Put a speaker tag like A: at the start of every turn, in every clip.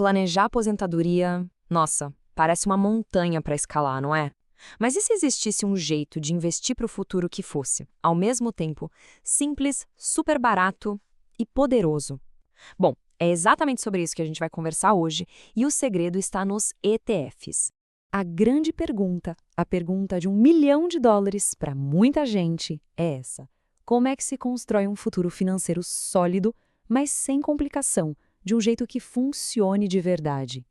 A: Planejar a aposentadoria, nossa, parece uma montanha para escalar, não é? Mas e se existisse um jeito de investir para o futuro que fosse, ao mesmo tempo, simples, super barato e poderoso? Bom, é exatamente sobre isso que a gente vai conversar hoje, e o segredo está nos ETFs. A grande pergunta, a pergunta de US$ 1 milhão para muita gente é essa: como é que se constrói um futuro financeiro sólido, mas sem complicação, de um jeito que funcione de verdade?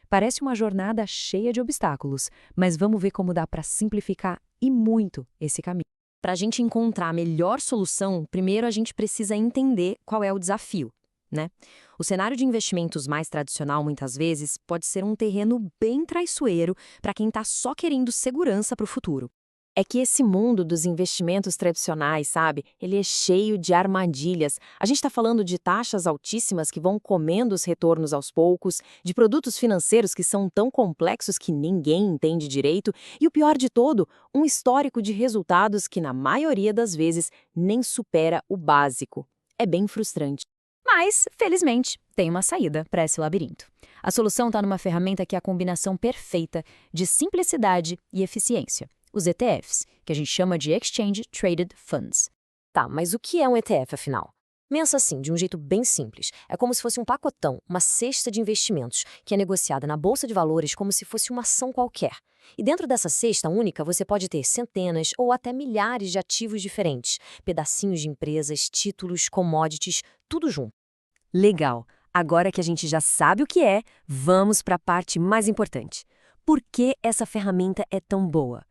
A: Parece uma jornada cheia de obstáculos, mas vamos ver como dá para simplificar e muito esse caminho. Para a gente encontrar a melhor solução, primeiro a gente precisa entender qual é o desafio, né? O cenário de investimentos mais tradicional, muitas vezes, pode ser um terreno bem traiçoeiro para quem está só querendo segurança para o futuro. É que esse mundo dos investimentos tradicionais, sabe? Ele é cheio de armadilhas. A gente está falando de taxas altíssimas que vão comendo os retornos aos poucos, de produtos financeiros que são tão complexos que ninguém entende direito, e o pior de todo, um histórico de resultados que, na maioria das vezes, nem supera o básico. É bem frustrante. Mas, felizmente, tem uma saída para esse labirinto. A solução está numa ferramenta que é a combinação perfeita de simplicidade e eficiência: os ETFs, que a gente chama de Exchange Traded Funds. Tá, mas o que é um ETF, afinal? Pensa assim, de um jeito bem simples. É como se fosse um pacotão, uma cesta de investimentos, que é negociada na Bolsa de Valores como se fosse uma ação qualquer. E dentro dessa cesta única, você pode ter centenas ou até milhares de ativos diferentes, pedacinhos de empresas, títulos, commodities, tudo junto. Legal! Agora que a gente já sabe o que é, vamos para a parte mais importante. Por que essa ferramenta é tão boa?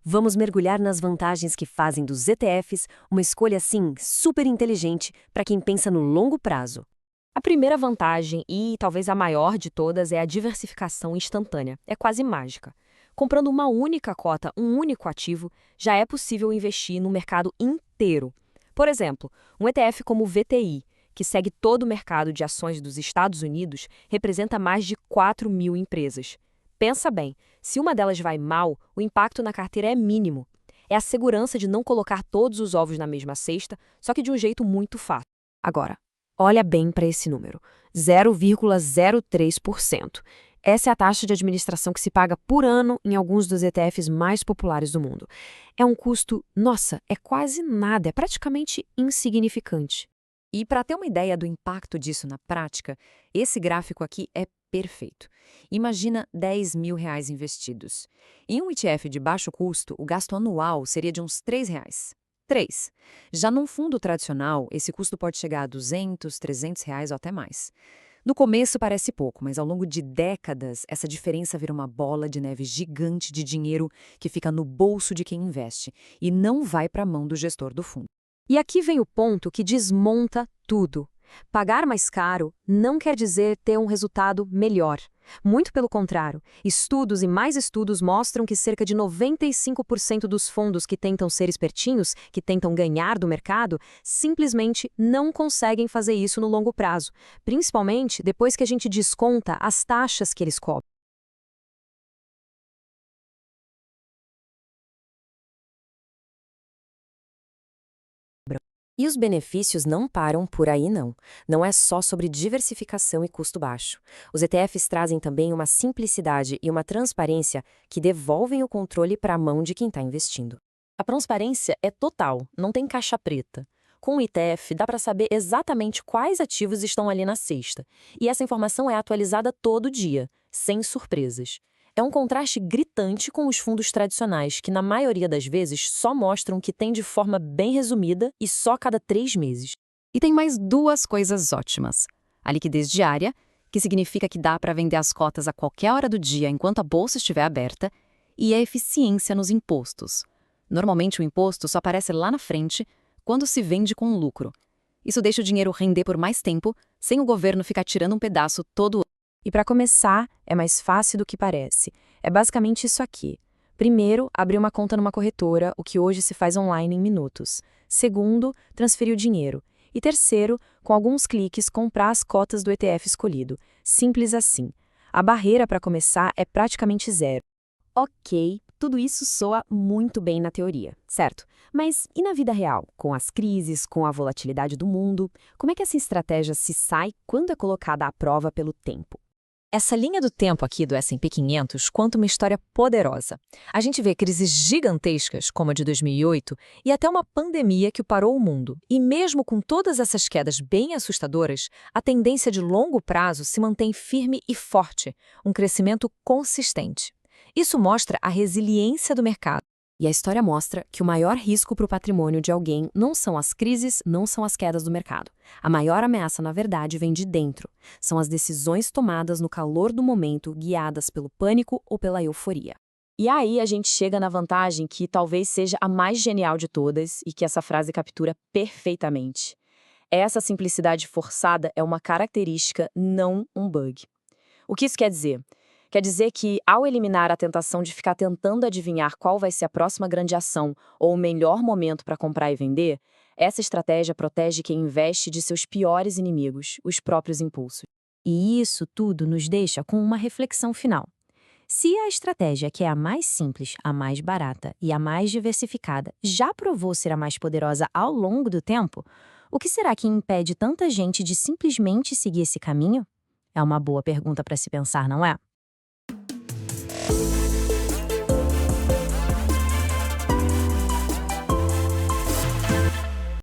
A: Vamos mergulhar nas vantagens que fazem dos ETFs uma escolha, assim, super inteligente para quem pensa no longo prazo. A primeira vantagem, e talvez a maior de todas, é a diversificação instantânea. É quase mágica. Comprando uma única cota, um único ativo, já é possível investir no mercado inteiro. Por exemplo, um ETF como o VTI, que segue todo o mercado de ações dos Estados Unidos, representa mais de 4.000 empresas. Pensa bem, se uma delas vai mal, o impacto na carteira é mínimo. É a segurança de não colocar todos os ovos na mesma cesta, só que de um jeito muito fácil. Agora, olha bem para esse número: 0,03%. Essa é a taxa de administração que se paga por ano em alguns dos ETFs mais populares do mundo. É um custo, nossa, é quase nada, é praticamente insignificante. E para ter uma ideia do impacto disso na prática, esse gráfico aqui é perfeito. Imagina R$ 10.000 investidos. Em um ETF de baixo custo, o gasto anual seria de uns R$ 3. 3. Já num fundo tradicional, esse custo pode chegar a R$ 200, R$ 300 ou até mais. No começo parece pouco, mas ao longo de décadas, essa diferença vira uma bola de neve gigante de dinheiro que fica no bolso de quem investe e não vai para a mão do gestor do fundo. E aqui vem o ponto que desmonta tudo. Pagar mais caro não quer dizer ter um resultado melhor. Muito pelo contrário, estudos e mais estudos mostram que cerca de 95% dos fundos que tentam ser espertinhos, que tentam ganhar do mercado, simplesmente não conseguem fazer isso no longo prazo, principalmente depois que a gente desconta as taxas que eles cobram. E os benefícios não param por aí, não. Não é só sobre diversificação e custo baixo. Os ETFs trazem também uma simplicidade e uma transparência que devolvem o controle para a mão de quem está investindo. A transparência é total, não tem caixa preta. Com o ETF, dá para saber exatamente quais ativos estão ali na cesta. E essa informação é atualizada todo dia, sem surpresas. É um contraste gritante com os fundos tradicionais, que na maioria das vezes só mostram o que tem de forma bem resumida e só a cada 3 meses. E tem mais duas coisas ótimas: a liquidez diária, que significa que dá para vender as cotas a qualquer hora do dia enquanto a bolsa estiver aberta, e a eficiência nos impostos. Normalmente o imposto só aparece lá na frente, quando se vende com lucro. Isso deixa o dinheiro render por mais tempo, sem o governo ficar tirando um pedaço todo ano. E para começar, é mais fácil do que parece. É basicamente isso aqui. Primeiro, abrir uma conta numa corretora, o que hoje se faz online em minutos. Segundo, transferir o dinheiro. E terceiro, com alguns cliques, comprar as cotas do ETF escolhido. Simples assim. A barreira para começar é praticamente zero. Ok, tudo isso soa muito bem na teoria, certo? Mas e na vida real? Com as crises, com a volatilidade do mundo, como é que essa estratégia se sai quando é colocada à prova pelo tempo? Essa linha do tempo aqui do S&P 500 conta uma história poderosa. A gente vê crises gigantescas, como a de 2008, e até uma pandemia que parou o mundo. E mesmo com todas essas quedas bem assustadoras, a tendência de longo prazo se mantém firme e forte, um crescimento consistente. Isso mostra a resiliência do mercado. E a história mostra que o maior risco para o patrimônio de alguém não são as crises, não são as quedas do mercado. A maior ameaça, na verdade, vem de dentro. São as decisões tomadas no calor do momento, guiadas pelo pânico ou pela euforia. E aí a gente chega na vantagem que talvez seja a mais genial de todas e que essa frase captura perfeitamente. Essa simplicidade forçada é uma característica, não um bug. O que isso quer dizer? Quer dizer que, ao eliminar a tentação de ficar tentando adivinhar qual vai ser a próxima grande ação ou o melhor momento para comprar e vender, essa estratégia protege quem investe de seus piores inimigos, os próprios impulsos. E isso tudo nos deixa com uma reflexão final. Se a estratégia que é a mais simples, a mais barata e a mais diversificada já provou ser a mais poderosa ao longo do tempo, o que será que impede tanta gente de simplesmente seguir esse caminho? É uma boa pergunta para se pensar, não é?